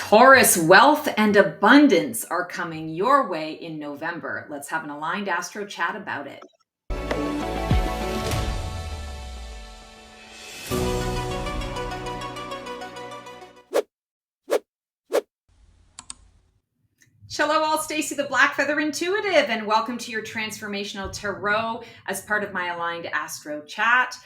Taurus, wealth and abundance are coming your way in November. Let's have an aligned astro chat about it. Hello, all. Stacey the Black Feather Intuitive, and welcome to your Transformational Tarot as part of my Aligned Astro Chat.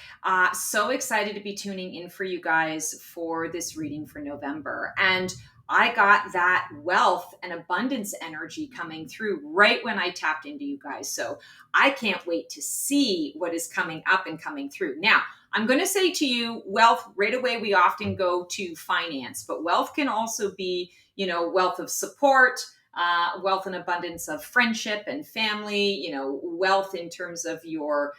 So excited to be tuning in for you guys for this reading for November. And I got that wealth and abundance energy coming through right when I tapped into you guys. So I can't wait to see what is coming up and coming through. Now, I'm going to say to you, wealth, right away, we often go to finance, but wealth can also be, wealth of support, wealth and abundance of friendship and family, wealth in terms of your,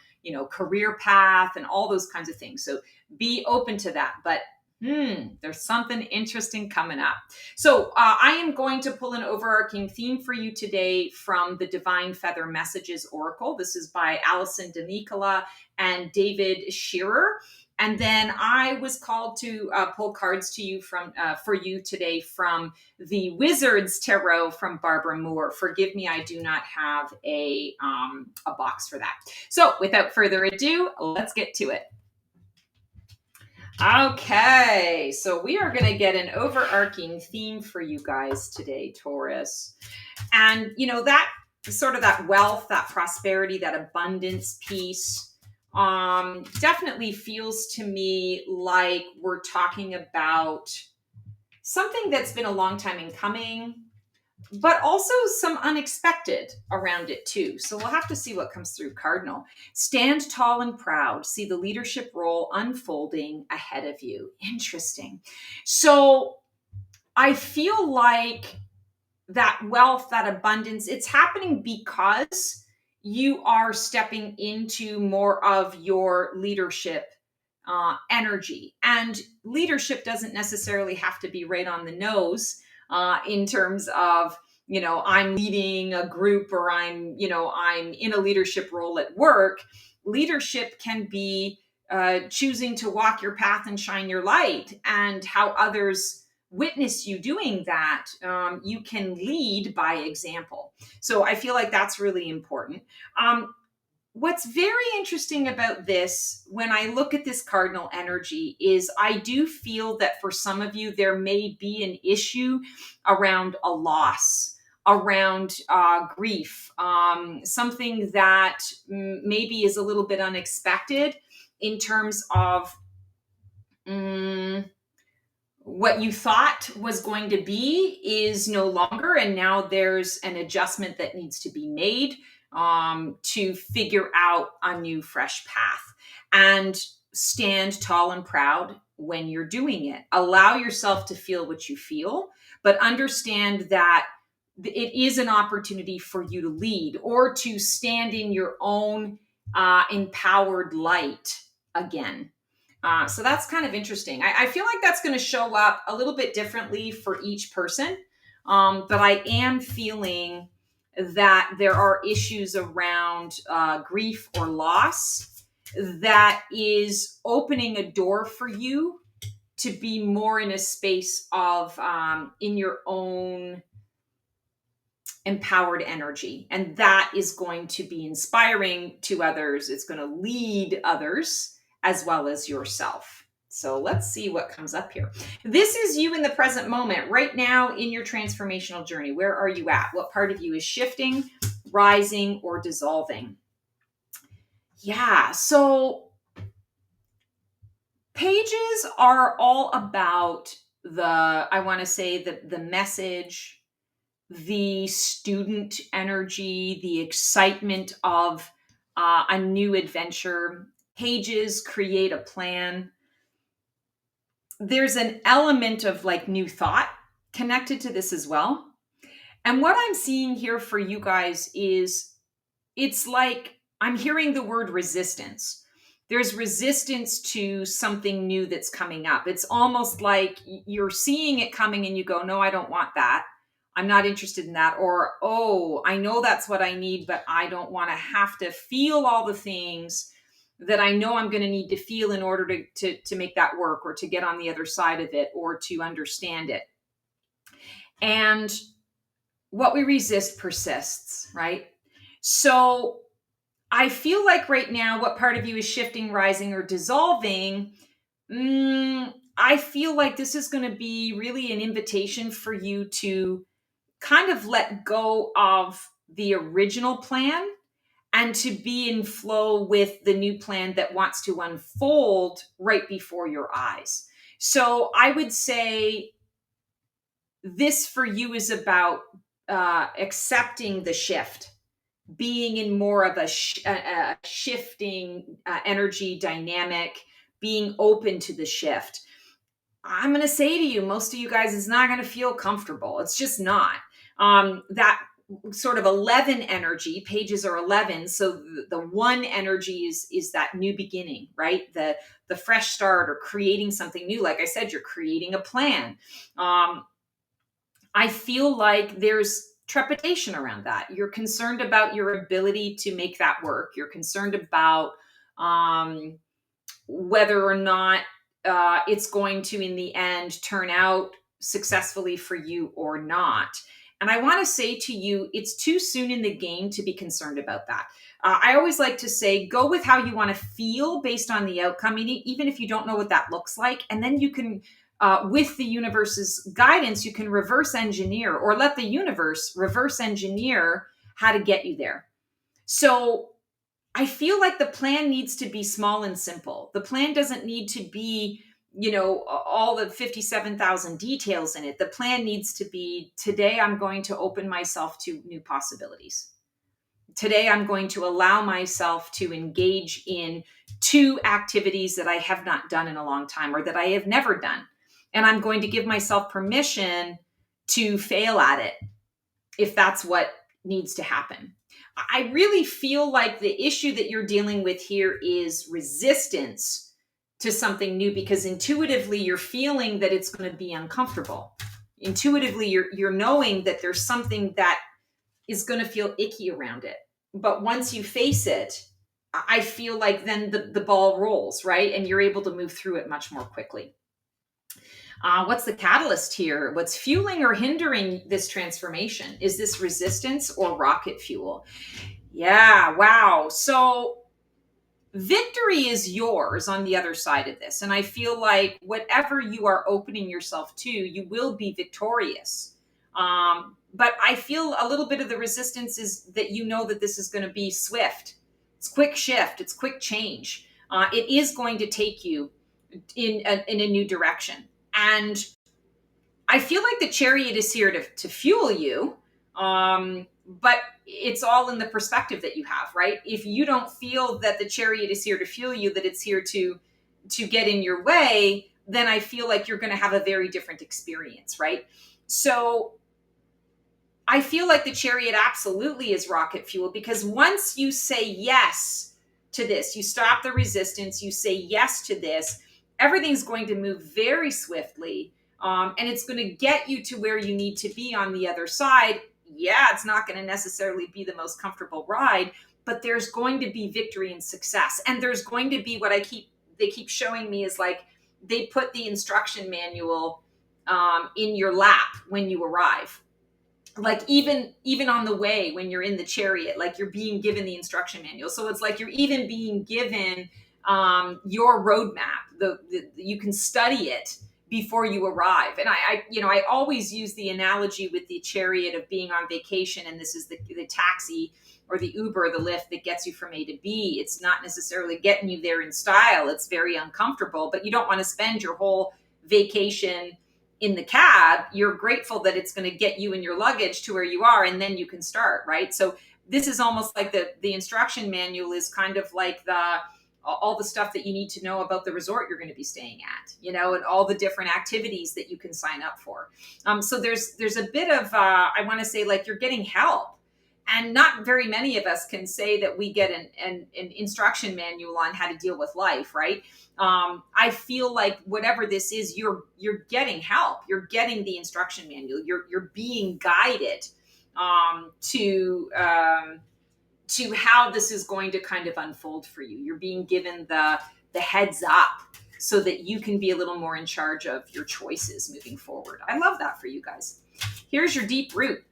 career path and all those kinds of things. So be open to that. But there's something interesting coming up. So I am going to pull an overarching theme for you today from the Divine Feather Messages Oracle. This is by Alison DeNicola and David Shearer. And then I was called to pull cards to you for you today from the Wizards Tarot from Barbara Moore. Forgive me, I do not have a box for that. So without further ado, let's get to it. Okay, so we are going to get an overarching theme for you guys today, Taurus. And, that sort of that wealth, that prosperity, that abundance piece definitely feels to me like we're talking about something that's been a long time in coming, but also some unexpected around it too. So we'll have to see what comes through. Cardinal. Stand tall and proud. See the leadership role unfolding ahead of you. Interesting. So I feel like that wealth, that abundance, it's happening because you are stepping into more of your leadership energy. And leadership doesn't necessarily have to be right on the nose in terms of, I'm leading a group or I'm in a leadership role at work. Leadership can be choosing to walk your path and shine your light, and how others witness you doing that. You can lead by example. So I feel like that's really important. What's very interesting about this, when I look at this cardinal energy, is I do feel that for some of you, there may be an issue around a loss, around grief, something that maybe is a little bit unexpected in terms of what you thought was going to be is no longer, and now there's an adjustment that needs to be made to figure out a new fresh path. And stand tall and proud when you're doing it. Allow yourself to feel what you feel, but understand that it is an opportunity for you to lead or to stand in your own empowered light again. So that's kind of interesting. I feel like that's going to show up a little bit differently for each person. But I am feeling that there are issues around grief or loss that is opening a door for you to be more in a space of in your own empowered energy. And that is going to be inspiring to others. It's going to lead others as well as yourself. So let's see what comes up here. This is you in the present moment, right now in your transformational journey. Where are you at? What part of you is shifting, rising, or dissolving? Yeah, so pages are all about I want to say the message, the student energy, the excitement of a new adventure. Pages create a plan. There's an element of like new thought connected to this as well. And what I'm seeing here for you guys is it's like I'm hearing the word resistance. There's resistance to something new that's coming up. It's almost like you're seeing it coming and you go, no, I don't want that. I'm not interested in that. Or, oh, I know that's what I need, but I don't want to have to feel all the things that I know I'm going to need to feel in order to make that work, or to get on the other side of it, or to understand it. And what we resist persists, right? So I feel like right now, what part of you is shifting, rising, or dissolving? I feel like this is going to be really an invitation for you to kind of let go of the original plan and to be in flow with the new plan that wants to unfold right before your eyes. So I would say this for you is about accepting the shift, being in more of a shifting energy dynamic, being open to the shift. I'm going to say to you, most of you guys, it's not going to feel comfortable. It's just not. That sort of 11 energy, pages are 11. So the one energy is that new beginning, right? The fresh start or creating something new. Like I said, you're creating a plan. I feel like there's trepidation around that. You're concerned about your ability to make that work. You're concerned about whether or not it's going to, in the end, turn out successfully for you or not. And I want to say to you, it's too soon in the game to be concerned about that. I always like to say, go with how you want to feel based on the outcome, even if you don't know what that looks like. And then you can, with the universe's guidance, you can reverse engineer or let the universe reverse engineer how to get you there. So I feel like the plan needs to be small and simple. The plan doesn't need to be, all the 57,000 details in it. The plan needs to be, today I'm going to open myself to new possibilities. Today I'm going to allow myself to engage in 2 activities that I have not done in a long time or that I have never done. And I'm going to give myself permission to fail at it if that's what needs to happen. I really feel like the issue that you're dealing with here is resistance to something new, because intuitively you're feeling that it's going to be uncomfortable. Intuitively, you're knowing that there's something that is going to feel icky around it. But once you face it, I feel like then the ball rolls, right? And you're able to move through it much more quickly. What's the catalyst here? What's fueling or hindering this transformation? Is this resistance or rocket fuel? Yeah, wow. So victory is yours on the other side of this. And I feel like whatever you are opening yourself to, you will be victorious. But I feel a little bit of the resistance is that that this is going to be swift. It's quick shift. It's quick change. It is going to take you in a new direction. And I feel like the chariot is here to fuel you. But it's all in the perspective that you have, right? If you don't feel that the chariot is here to fuel you, that it's here to get in your way, then I feel like you're going to have a very different experience, right? So I feel like the chariot absolutely is rocket fuel, because once you say yes to this, you stop the resistance, you say yes to this, everything's going to move very swiftly. And it's going to get you to where you need to be on the other side. Yeah, it's not going to necessarily be the most comfortable ride, but there's going to be victory and success. And there's going to be they keep showing me is like they put the instruction manual in your lap when you arrive. Like even on the way when you're in the chariot, like you're being given the instruction manual. So it's like you're even being given your roadmap. You can study it before you arrive. And I always use the analogy with the chariot of being on vacation, and this is the taxi or the Uber, the Lyft that gets you from A to B. It's not necessarily getting you there in style. It's very uncomfortable, but you don't want to spend your whole vacation in the cab. You're grateful that it's going to get you and your luggage to where you are, and then you can start, right? So this is almost like the instruction manual is kind of like all the stuff that you need to know about the resort you're going to be staying at, and all the different activities that you can sign up for. So there's a bit of, I want to say, like, you're getting help. And not very many of us can say that we get an instruction manual on how to deal with life, right? I feel like whatever this is, you're getting help. You're getting the instruction manual. You're being guided to how this is going to kind of unfold for you. You're being given the heads up so that you can be a little more in charge of your choices moving forward. I love that for you guys. Here's your deep root.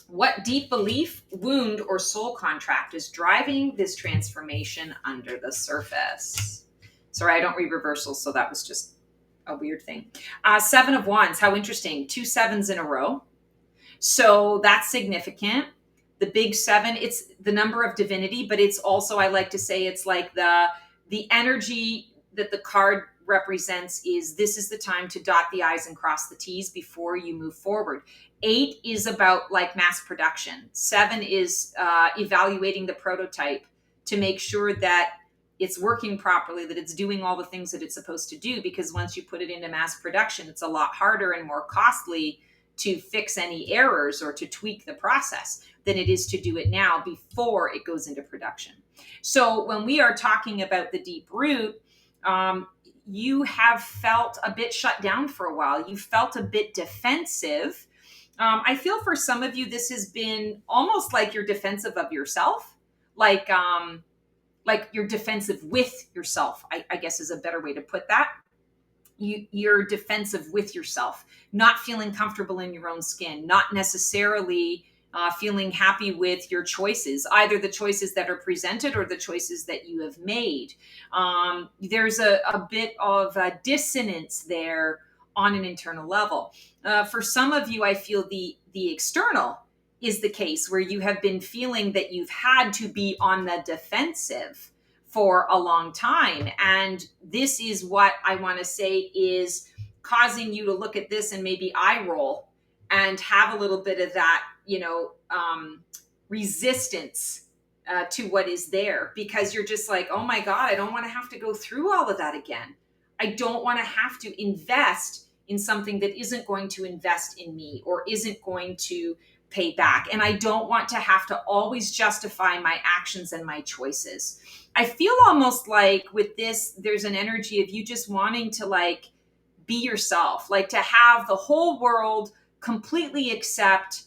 What deep belief, wound, or soul contract is driving this transformation under the surface? Sorry, I don't read reversals, so that was just a weird thing. 7 of Wands, how interesting. 2 7s in a row. So that's significant. The big 7, it's the number of divinity, but it's also, I like to say, it's like the energy that the card represents is this is the time to dot the I's and cross the T's before you move forward. 8 is about like mass production. 7 is evaluating the prototype to make sure that it's working properly, that it's doing all the things that it's supposed to do, because once you put it into mass production, it's a lot harder and more costly to fix any errors or to tweak the process than it is to do it now before it goes into production. So when we are talking about the deep root, you have felt a bit shut down for a while. You felt a bit defensive. I feel for some of you, this has been almost like you're defensive of yourself, like you're defensive with yourself, I guess is a better way to put that. You're defensive with yourself, not feeling comfortable in your own skin, not necessarily feeling happy with your choices, either the choices that are presented or the choices that you have made. There's a bit of a dissonance there on an internal level. For some of you, I feel the external is the case where you have been feeling that you've had to be on the defensive for a long time. And this is what I want to say is causing you to look at this and maybe eye roll and have a little bit of that, resistance to what is there, because you're just like, oh my God, I don't want to have to go through all of that again. I don't want to have to invest in something that isn't going to invest in me or isn't going to pay back. And I don't want to have to always justify my actions and my choices. I feel almost like with this, there's an energy of you just wanting to like be yourself, like to have the whole world completely accept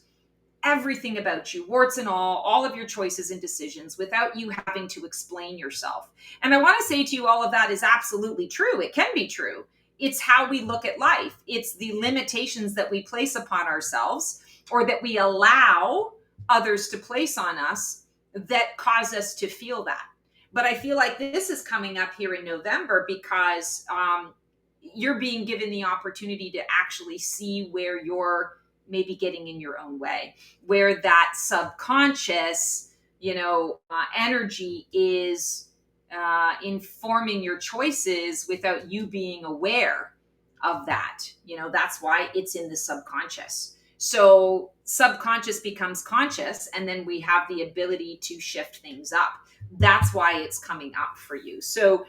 everything about you, warts and all of your choices and decisions without you having to explain yourself. And I want to say to you, all of that is absolutely true. It can be true. It's how we look at life. It's the limitations that we place upon ourselves or that we allow others to place on us that cause us to feel that. But I feel like this is coming up here in November because you're being given the opportunity to actually see where you're maybe getting in your own way, where that subconscious, energy is informing your choices without you being aware of that. That's why it's in the subconscious. So subconscious becomes conscious, and then we have the ability to shift things up. That's why it's coming up for you. So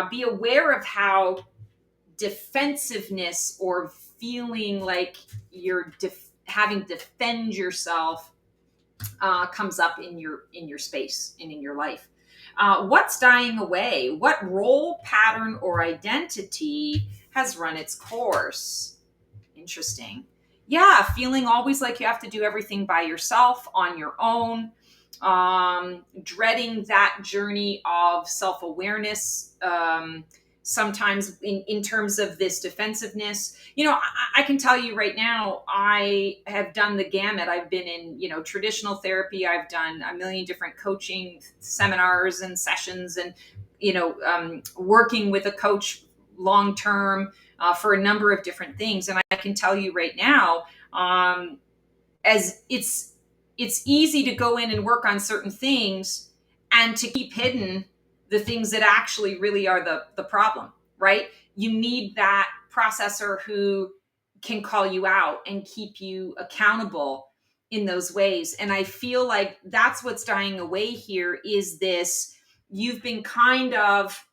be aware of how defensiveness or feeling like you're having to defend yourself comes up in your space and in your life. What's dying away? What role, pattern, or identity has run its course? Interesting. Yeah, feeling always like you have to do everything by yourself on your own. Dreading that journey of self-awareness. Sometimes in terms of this defensiveness, I can tell you right now, I have done the gamut. I've been in, traditional therapy. I've done a million different coaching seminars and sessions and, working with a coach long-term for a number of different things. And I can tell you right now, as it's easy to go in and work on certain things and to keep hidden the things that actually really are the problem, right? You need that processor who can call you out and keep you accountable in those ways. And I feel like that's what's dying away here is this, you've been kind of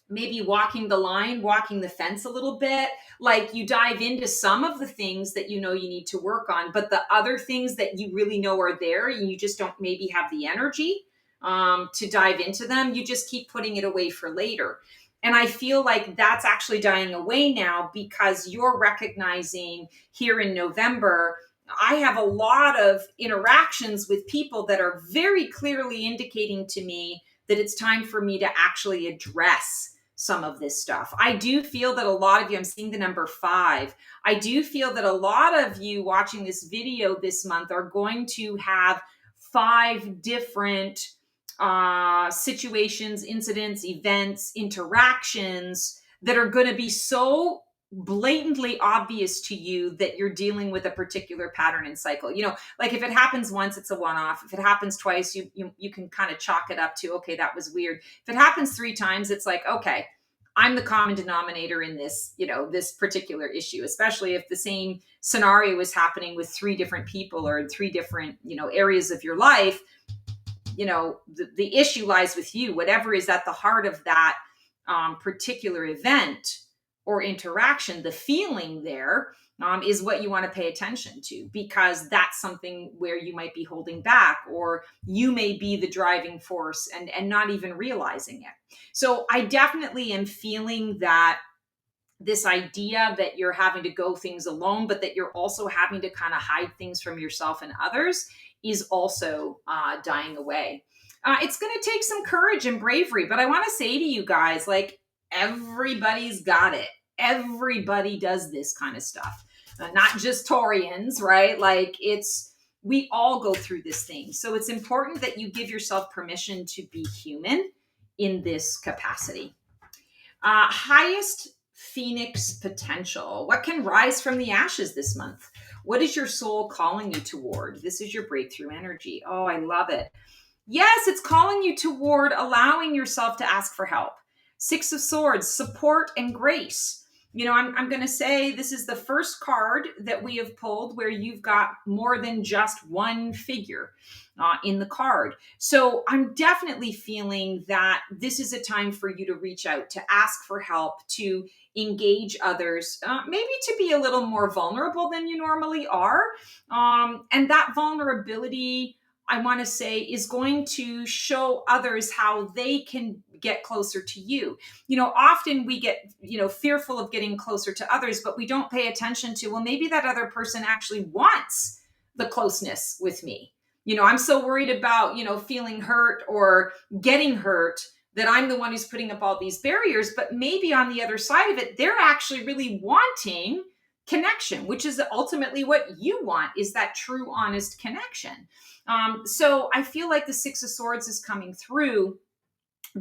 maybe walking the fence a little bit. Like you dive into some of the things that you need to work on, but the other things that you really know are there, you just don't maybe have the energy to dive into them. You just keep putting it away for later. And I feel like that's actually dying away now because you're recognizing here in November, I have a lot of interactions with people that are very clearly indicating to me that it's time for me to actually address some of this stuff. I do feel that a lot of you, I'm seeing the number 5. I do feel that a lot of you watching this video this month are going to have 5 different situations, incidents, events, interactions that are going to be so blatantly obvious to you that you're dealing with a particular pattern and cycle. You know, like if it happens once, it's a one-off. If it happens twice, you can kind of chalk it up to, okay, that was weird. If it happens 3 times, it's like, okay, I'm the common denominator in this, you know, this particular issue, especially if the same scenario is happening with 3 different people or in 3 different, you know, areas of your life. You know, the issue lies with you. Whatever is at the heart of that particular event or interaction, the feeling there is what you want to pay attention to, because that's something where you might be holding back, or you may be the driving force and not even realizing it. So I definitely am feeling that this idea that you're having to go things alone, but that you're also having to kind of hide things from yourself and others is also dying away. It's going to take some courage and bravery, but I want to say to you guys, like, everybody's got it. Everybody does this kind of stuff, not just Taurians, right? Like, we all go through this thing. So it's important that you give yourself permission to be human in this capacity. Highest Phoenix potential. What can rise from the ashes this month? What is your soul calling you toward? This is your breakthrough energy. Oh, I love it. Yes, it's calling you toward allowing yourself to ask for help. 6 of Swords, support and grace. You know, I'm going to say this is the first card that we have pulled where you've got more than just one figure in the card. So I'm definitely feeling that this is a time for you to reach out, to ask for help, to engage others, maybe to be a little more vulnerable than you normally are. And that vulnerability, I want to say, is going to show others how they can get closer to you. You know, often we get, you know, fearful of getting closer to others, but we don't pay attention to, well, maybe that other person actually wants the closeness with me. You know, I'm so worried about, you know, feeling hurt or getting hurt that I'm the one who's putting up all these barriers, but maybe on the other side of it, they're actually really wanting connection, which is ultimately what you want, is that true, honest connection. So I feel like the 6 of Swords is coming through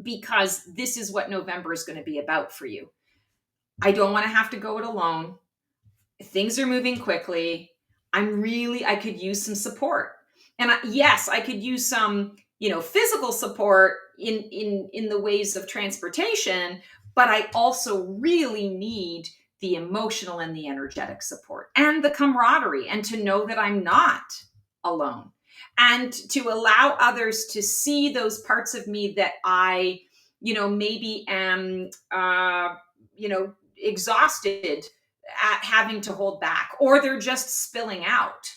because this is what November is going to be about for you. I don't want to have to go it alone. Things are moving quickly. I could use some support. And yes, I could use some, you know, physical support in the ways of transportation, but I also really need the emotional and the energetic support and the camaraderie, and to know that I'm not alone, and to allow others to see those parts of me that I, you know, maybe am, you know, exhausted at having to hold back, or they're just spilling out.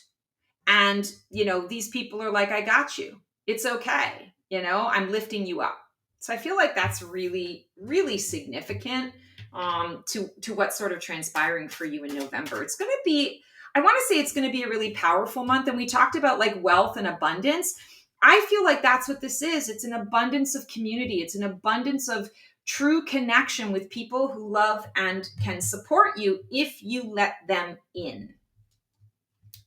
And, you know, these people are like, I got you. It's okay. You know, I'm lifting you up. So I feel like that's really, really significant to what's sort of transpiring for you in November. It's going to be, I want to say it's going to be a really powerful month. And we talked about like wealth and abundance. I feel like that's what this is. It's an abundance of community. It's an abundance of true connection with people who love and can support you if you let them in.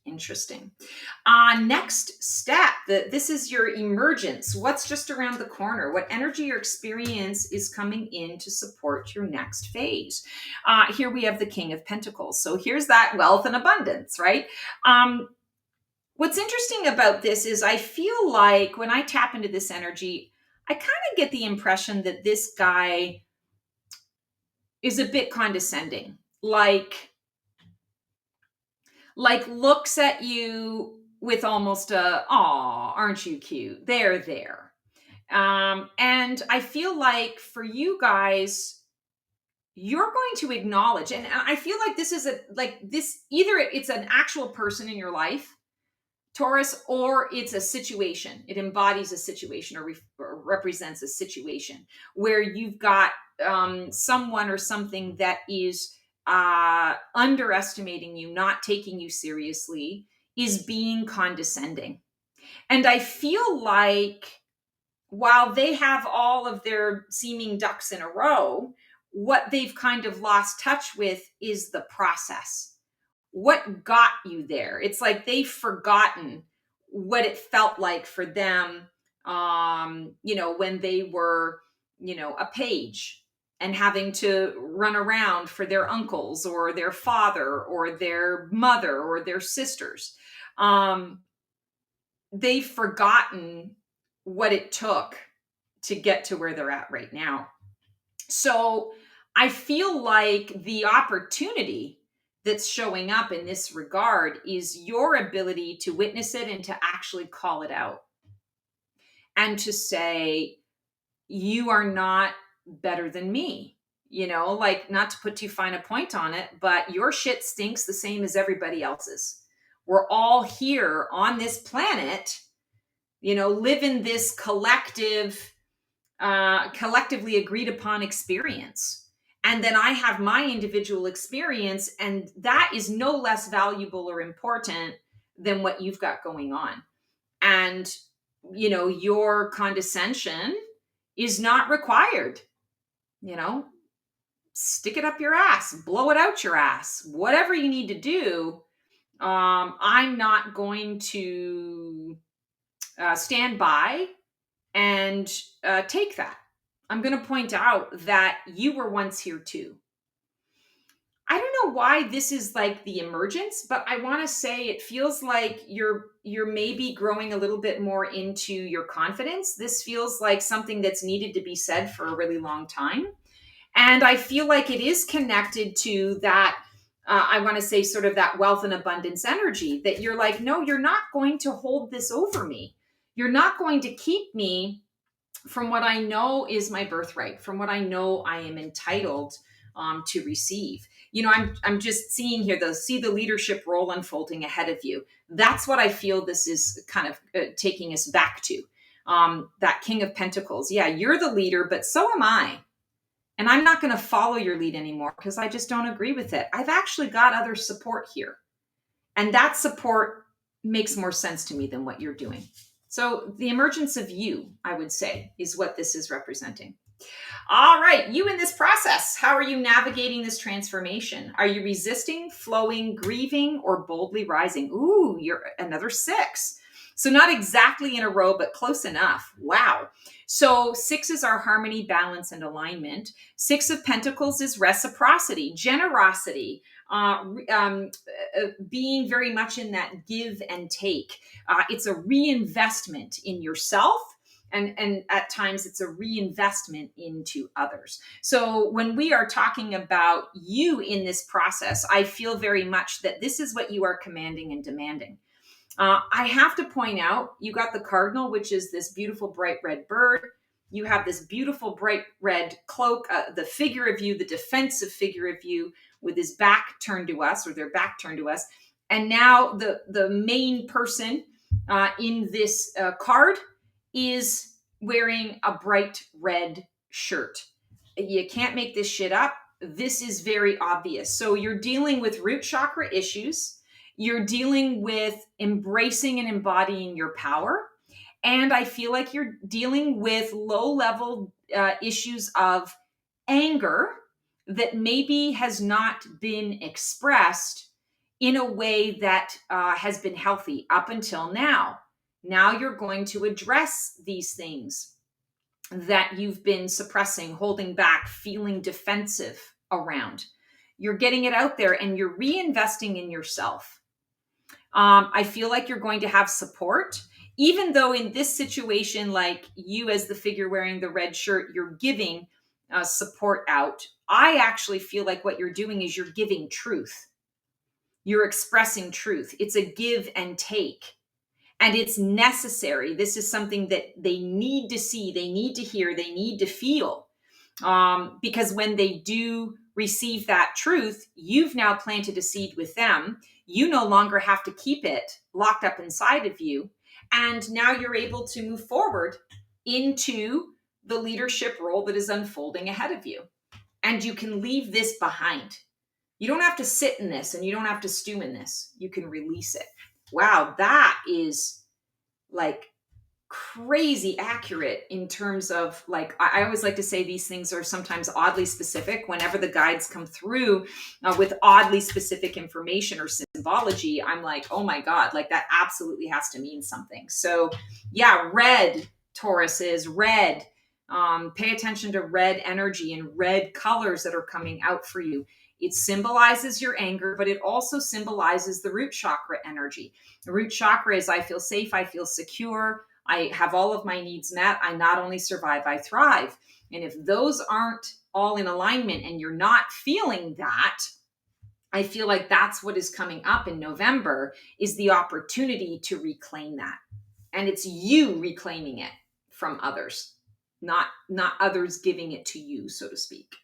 Interesting. Next step, this is your emergence. What's just around the corner? What energy or experience is coming in to support your next phase? Here we have the King of Pentacles. So here's that wealth and abundance, right? What's interesting about this is I feel like when I tap into this energy, I kind of get the impression that this guy is a bit condescending. Like looks at you with almost a, aw, aren't you cute? There. And I feel like for you guys, you're going to acknowledge, and I feel like this is either it's an actual person in your life, Taurus, or it's a situation. It embodies a situation or represents a situation where you've got someone or something that is underestimating you, not taking you seriously, is being condescending. And I feel like while they have all of their seeming ducks in a row, what they've kind of lost touch with is the process. What got you there? It's like they've forgotten what it felt like for them, when they were, a page and having to run around for their uncles or their father or their mother or their sisters. They've forgotten what it took to get to where they're at right now. So I feel like the opportunity that's showing up in this regard is your ability to witness it and to actually call it out and to say, you are not better than me. Like, not to put too fine a point on it, but your shit stinks the same as everybody else's. We're all here on this planet, living this collectively agreed upon experience. And then I have my individual experience, and that is no less valuable or important than what you've got going on. And, your condescension is not required. Stick it up your ass, blow it out your ass, whatever you need to do. I'm not going to stand by and take that. I'm going to point out that you were once here too. I don't know why this is like the emergence, but I want to say it feels like you're maybe growing a little bit more into your confidence. This feels like something that's needed to be said for a really long time. And I feel like it is connected to that, I want to say sort of that wealth and abundance energy that you're like, no, you're not going to hold this over me. You're not going to keep me from what I know is my birthright, from what I know I am entitled to receive. I'm just seeing here, see the leadership role unfolding ahead of you. That's what I feel this is kind of taking us back to. That King of Pentacles. Yeah, you're the leader, but so am I. And I'm not going to follow your lead anymore because I just don't agree with it. I've actually got other support here. And that support makes more sense to me than what you're doing. So the emergence of you, I would say, is what this is representing. All right, you in this process, how are you navigating this transformation? Are you resisting, flowing, grieving, or boldly rising? Ooh, you're another 6. So not exactly in a row, but close enough. Wow. So 6 is our harmony, balance, and alignment. 6 of Pentacles is reciprocity, generosity, being very much in that give and take. It's a reinvestment in yourself. And at times it's a reinvestment into others. So when we are talking about you in this process, I feel very much that this is what you are commanding and demanding. I have to point out, you got the cardinal, which is this beautiful bright red bird. You have this beautiful bright red cloak, the figure of you, the defensive figure of you with his back turned to us, or their back turned to us. And now the main person in this card is wearing a bright red shirt. You can't make this shit up. This is very obvious. So you're dealing with root chakra issues. You're dealing with embracing and embodying your power. And I feel like you're dealing with low-level issues of anger that maybe has not been expressed in a way that has been healthy up until now. Now you're going to address these things that you've been suppressing, holding back, feeling defensive around. You're getting it out there and you're reinvesting in yourself. I feel like you're going to have support, even though in this situation, like you as the figure wearing the red shirt, you're giving support out. I actually feel like what you're doing is you're giving truth. You're expressing truth. It's a give and take. And it's necessary. This is something that they need to see, they need to hear, they need to feel. Because when they do receive that truth, you've now planted a seed with them. You no longer have to keep it locked up inside of you. And now you're able to move forward into the leadership role that is unfolding ahead of you. And you can leave this behind. You don't have to sit in this and you don't have to stew in this. You can release it. Wow, that is like crazy accurate in terms of, like, I always like to say these things are sometimes oddly specific. Whenever the guides come through with oddly specific information or symbology, I'm like, oh my God, like that absolutely has to mean something. So yeah, red, Taurus is red. Pay attention to red energy and red colors that are coming out for you. It symbolizes your anger, but it also symbolizes the root chakra energy. The root chakra is I feel safe, I feel secure, I have all of my needs met. I not only survive, I thrive. And if those aren't all in alignment and you're not feeling that, I feel like that's what is coming up in November, is the opportunity to reclaim that. And it's you reclaiming it from others, not others giving it to you, so to speak.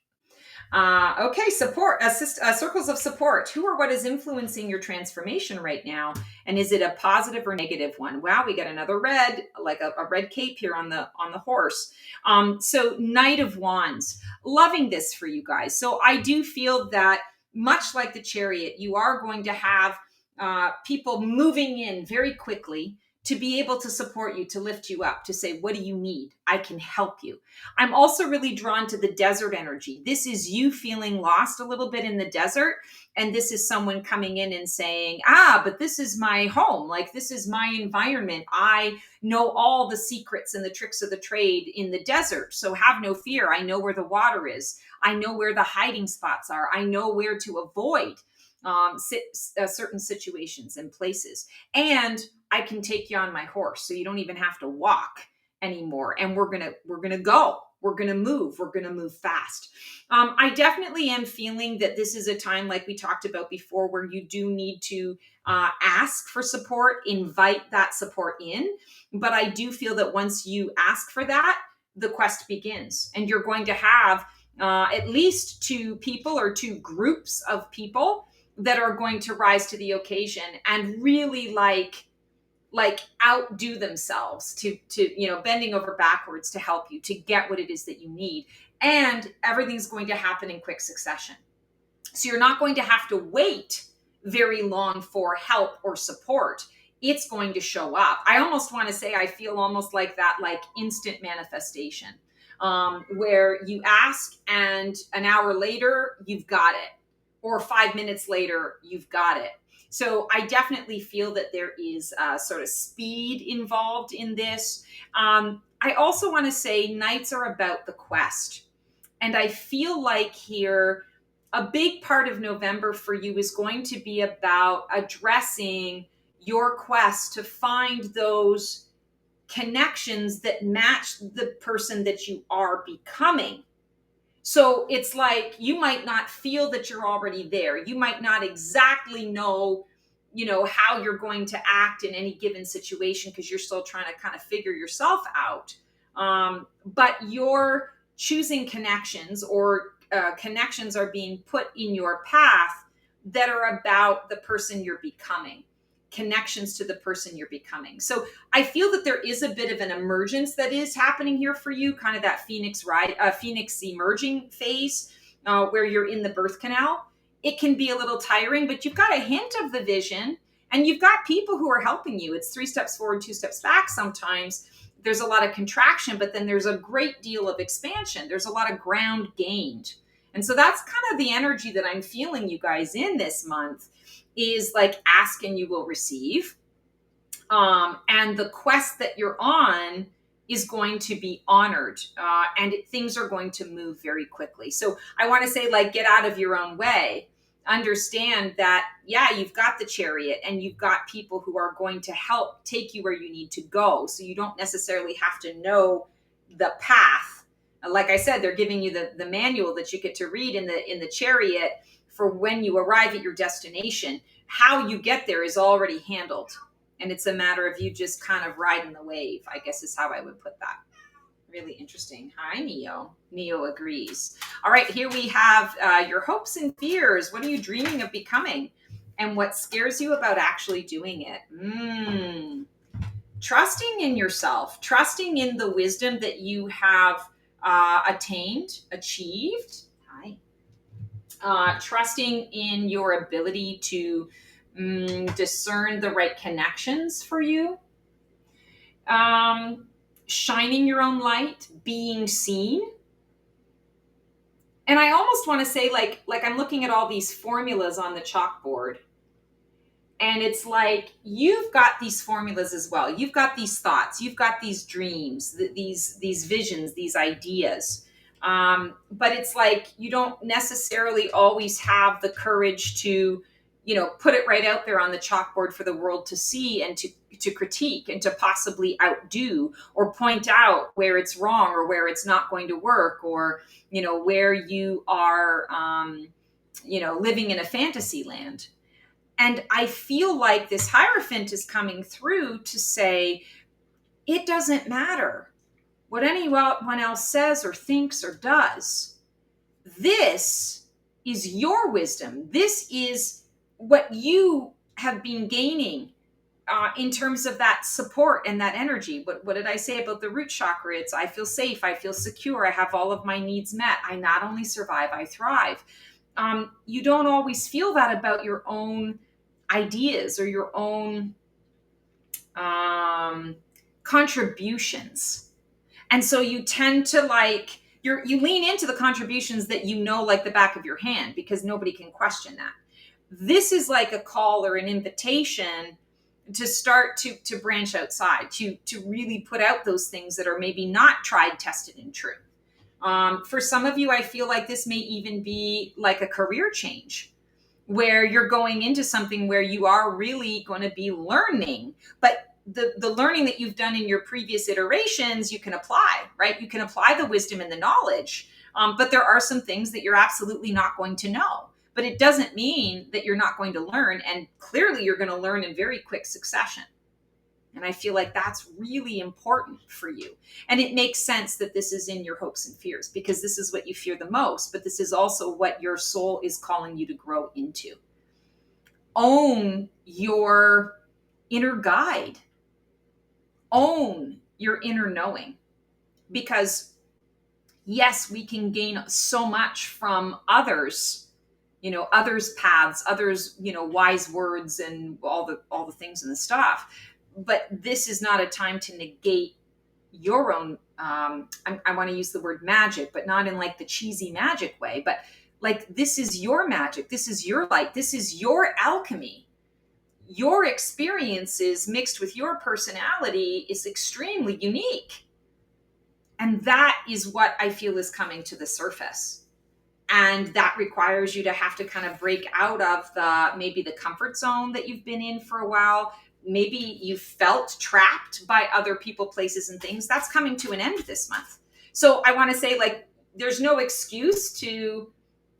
Okay, support, circles of support. Who or what is influencing your transformation right now? And is it a positive or negative one? Wow, we got another red, like a red cape here on the horse. So Knight of Wands, loving this for you guys. So I do feel that much like the Chariot, you are going to have people moving in very quickly to be able to support you, to lift you up, to say, what do you need? I can help you. I'm also really drawn to the desert energy. This is you feeling lost a little bit in the desert. And this is someone coming in and saying, but this is my home. Like, this is my environment. I know all the secrets and the tricks of the trade in the desert. So have no fear. I know where the water is. I know where the hiding spots are. I know where to avoid certain situations and places. And I can take you on my horse, so you don't even have to walk anymore. And we're gonna go. We're gonna move fast. I definitely am feeling that this is a time, like we talked about before, where you do need to ask for support, invite that support in. But I do feel that once you ask for that, the quest begins, and you're going to have at least two people or two groups of people that are going to rise to the occasion and really like outdo themselves to bending over backwards to help you to get what it is that you need. And everything's going to happen in quick succession. So you're not going to have to wait very long for help or support. It's going to show up. I almost want to say, I feel almost like that, like instant manifestation, where you ask and an hour later, you've got it. Or 5 minutes later, you've got it. So I definitely feel that there is sort of speed involved in this. I also want to say nights are about the quest. And I feel like here, a big part of November for you is going to be about addressing your quest to find those connections that match the person that you are becoming. So it's like, you might not feel that you're already there. You might not exactly know, how you're going to act in any given situation, because you're still trying to kind of figure yourself out. But you're choosing connections, or connections are being put in your path that are about the person you're becoming. Connections to the person you're becoming. So I feel that there is a bit of an emergence that is happening here for you, kind of that phoenix emerging phase, where you're in the birth canal. It can be a little tiring, but you've got a hint of the vision, and you've got people who are helping you. It's 3 steps forward, 2 steps back. Sometimes there's a lot of contraction, but then there's a great deal of expansion. There's a lot of ground gained. And so that's kind of the energy that I'm feeling you guys in this month, is like, ask and you will receive. And the quest that you're on is going to be honored, and things are going to move very quickly. So I want to say, like, get out of your own way. Understand that, yeah, you've got the Chariot and you've got people who are going to help take you where you need to go. So you don't necessarily have to know the path. Like I said, they're giving you the manual that you get to read in the Chariot for when you arrive at your destination. How you get there is already handled. And it's a matter of you just kind of riding the wave, I guess is how I would put that. Really interesting. Hi, Neo. Neo agrees. All right, here we have your hopes and fears. What are you dreaming of becoming? And what scares you about actually doing it? Trusting in yourself, trusting in the wisdom that you have achieved. Hi. Trusting in your ability to discern the right connections for you. shining your own light, being seen. And I almost want to say, like I'm looking at all these formulas on the chalkboard, and it's like you've got these formulas as well. You've got these thoughts, you've got these dreams, these visions, these ideas. But it's like you don't necessarily always have the courage to, put it right out there on the chalkboard for the world to see and to critique and to possibly outdo or point out where it's wrong or where it's not going to work, or where you are living in a fantasy land. And I feel like this Hierophant is coming through to say, it doesn't matter what anyone else says or thinks or does. This is your wisdom. This is what you have been gaining in terms of that support and that energy. What did I say about the root chakra? It's I feel safe, I feel secure, I have all of my needs met. I not only survive, I thrive. You don't always feel that about your own ideas or your own contributions. And so you tend to you lean into the contributions that like the back of your hand, because nobody can question that. This is like a call or an invitation to start to branch outside, to really put out those things that are maybe not tried, tested, and true. For some of you, I feel like this may even be like a career change, where you're going into something where you are really going to be learning, but the learning that you've done in your previous iterations, you can apply, right? You can apply the wisdom and the knowledge, but there are some things that you're absolutely not going to know. But it doesn't mean that you're not going to learn, and clearly you're going to learn in very quick succession. And I feel like that's really important for you. And it makes sense that this is in your hopes and fears, because this is what you fear the most, but this is also what your soul is calling you to grow into. Own your inner guide. Own your inner knowing. Because yes, we can gain so much from others, others' paths, others, wise words and all the things and the stuff. But this is not a time to negate your own, I want to use the word magic, but not in like the cheesy magic way, but like, this is your magic. This is your light. This is your alchemy. Your experiences mixed with your personality is extremely unique. And that is what I feel is coming to the surface. And that requires you to have to kind of break out of maybe the comfort zone that you've been in for a while. Maybe you felt trapped by other people, places, and things. That's coming to an end this month. So I want to say, like, there's no excuse to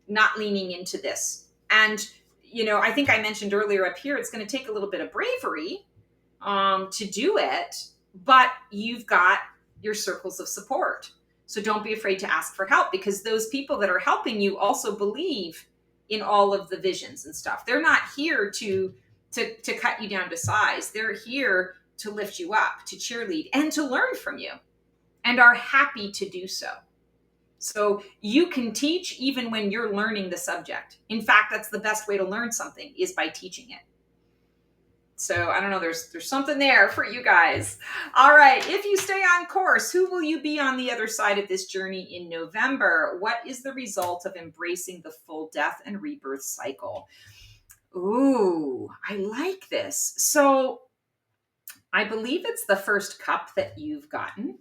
not leaning into this. And, I think I mentioned earlier up here, it's going to take a little bit of bravery to do it, but you've got your circles of support. So don't be afraid to ask for help, because those people that are helping you also believe in all of the visions and stuff. They're not here to cut you down to size. They're here to lift you up, to cheerlead, and to learn from you, and are happy to do so. So you can teach even when you're learning the subject. In fact, that's the best way to learn something, is by teaching it. So I don't know, there's something there for you guys. All right, if you stay on course, who will you be on the other side of this journey in November? What is the result of embracing the full death and rebirth cycle? Ooh, I like this. So I believe it's the first cup that you've gotten.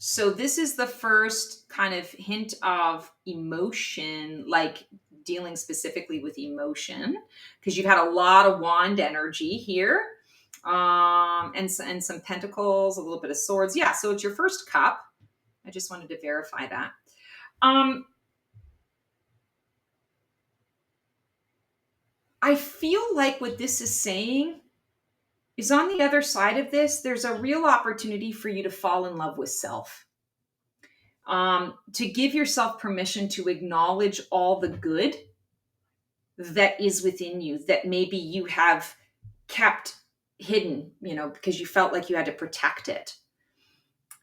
So this is the first kind of hint of emotion, like dealing specifically with emotion, because you've had a lot of wand energy here, and some pentacles, a little bit of swords. Yeah, so it's your first cup. I just wanted to verify that. I feel like what this is saying is, on the other side of this, there's a real opportunity for you to fall in love with self. To give yourself permission to acknowledge all the good that is within you, that maybe you have kept hidden, because you felt like you had to protect it,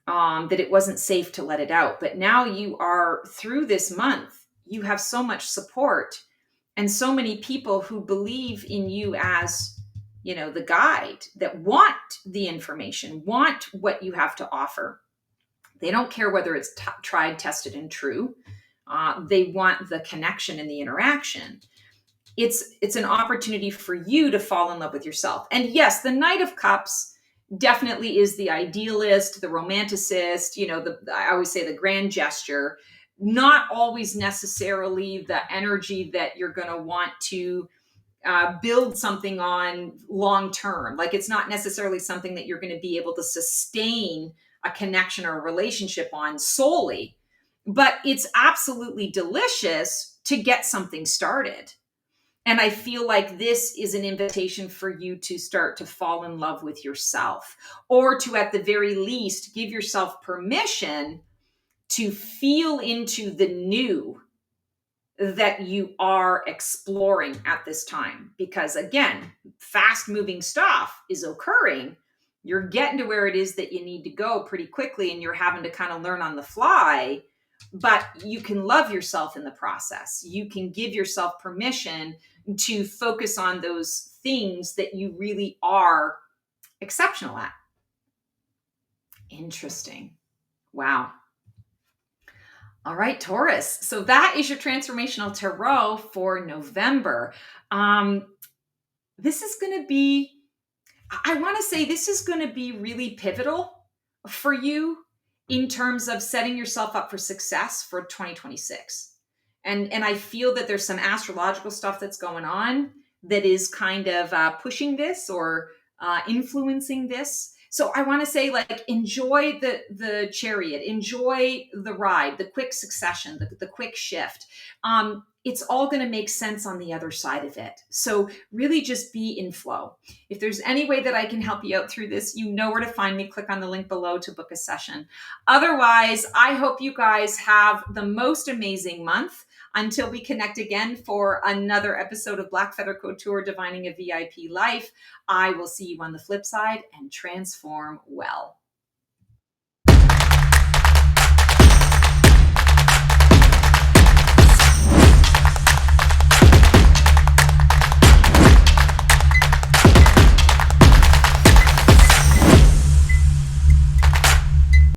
that it wasn't safe to let it out. But now you are, through this month, you have so much support and so many people who believe in you as, the guide, that want the information, want what you have to offer. They don't care whether it's tried, tested, and true. They want the connection and the interaction. It's an opportunity for you to fall in love with yourself. And yes, the Knight of Cups definitely is the idealist, the romanticist, I always say the grand gesture, not always necessarily the energy that you're going to want to build something on long term. Like, it's not necessarily something that you're going to be able to sustain a connection or a relationship on solely, but it's absolutely delicious to get something started. And I feel like this is an invitation for you to start to fall in love with yourself, or to, at the very least, give yourself permission to feel into the new that you are exploring at this time. Because again, fast moving stuff is occurring. You're getting to where it is that you need to go pretty quickly, and you're having to kind of learn on the fly. But you can love yourself in the process. You can give yourself permission to focus on those things that you really are exceptional at. Interesting. Wow. All right, Taurus. So that is your transformational tarot for November. This is going to be, I want to say this is going to be really pivotal for you in terms of setting yourself up for success for 2026. And I feel that there's some astrological stuff that's going on that is kind of pushing this or influencing this. So I want to say, like, enjoy the chariot, enjoy the ride, the quick succession, the quick shift. It's all going to make sense on the other side of it. So really just be in flow. If there's any way that I can help you out through this, you know where to find me. Click on the link below to book a session. Otherwise, I hope you guys have the most amazing month. Until we connect again for another episode of Black Feather Couture, Divining a VIP Life, I will see you on the flip side, and transform well.